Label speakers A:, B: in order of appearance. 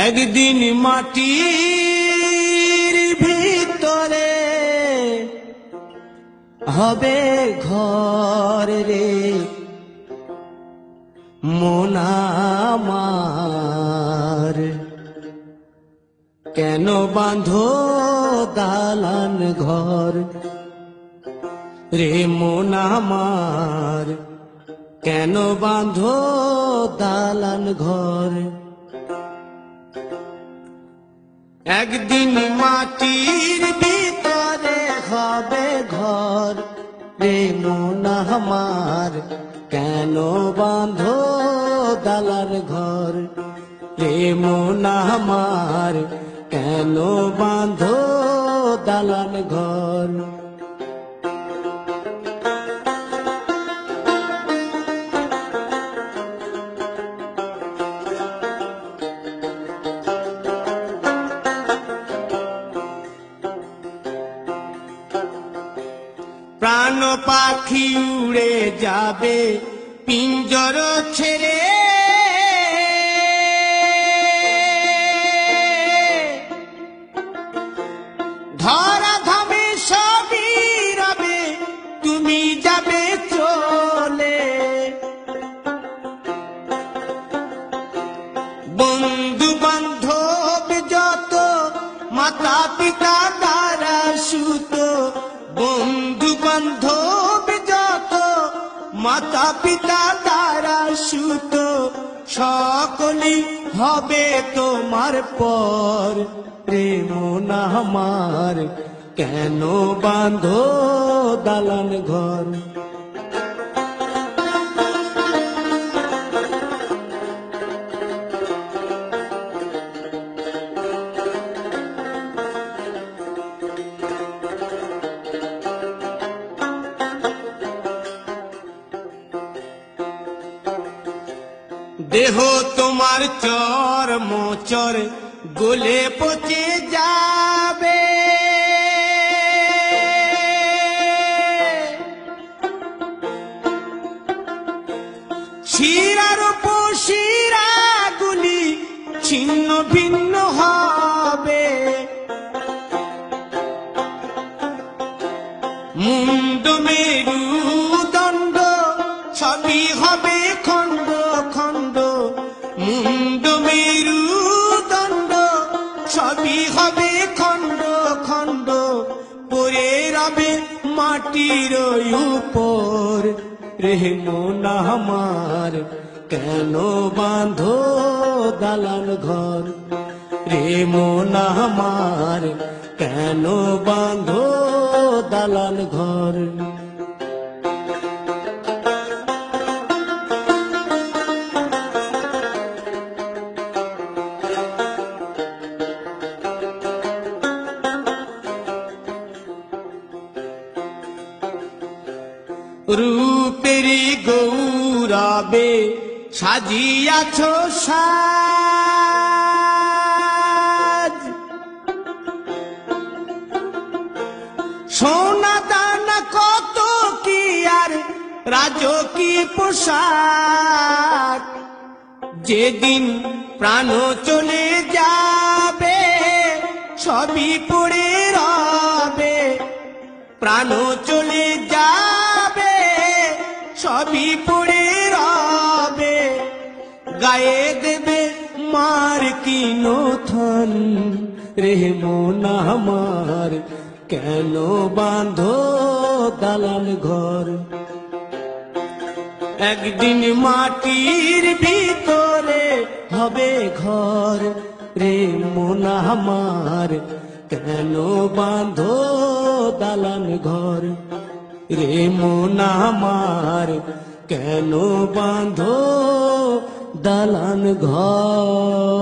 A: একদিন মাটির ভিতরে হবে ঘর রে মন আমার, কেন বাঁধো দালান ঘর রে মন আমার, কেন বাঁধো দালান ঘর। একদিন মাটির ভিতরে হবে ঘর রে মন আমার, কেন বাঁধো দালান ঘর রে মন আমার, কেন বাঁধো দালান ঘর। প্রাণ পাখি উড়ে যাবে পিঞ্জর ছেড়ে, ধরা ধামে সবই রবে তুমি যাবে চলে। বন্ধু বান্ধব যত মাতা পিতা দ্বারা সুত, বন্ধু বান্ধব যত মাতা পিতা দ্বারা সুত, সকলেই হবে তোমার পর রে মন আমার, কেন বাঁধো দালান ঘর। দেহ তোমার চর মোচর গলে পচে যাবে, শিরার উপশিরা গুলি ছিন্ন ভিন্ন হবে, মুন্ড মেরুদণ্ড সবই হবে খণ্ড খণ্ড, মুন্ড মেরুদণ্ড সবই হবে খণ্ড খণ্ড, পড়ে রবে মাটির উপর রে মন আমার, কেন বাঁধো দালান ঘর রে মন আমার, কেন বাঁধো দালান ঘর। রূপেরি গৌরবে সাজিয়াছ সাজ, সোনা দানা কত কি আর রাজকী পোশাক, যেদিন প্রাণ চলে যাবে সবই পড়ে রবে, প্রাণ চলে যাবে সবই পড়ে রবে, গায়ে দেবে মার কি নথন রে মন আমার, কেন বাঁধো দালান ঘর। একদিন মাটির ভিতরে হবে ঘর রে মন আমার, কেন বাঁধো দালান ঘর রে মন আমার, কেন বাঁধো দালান ঘর।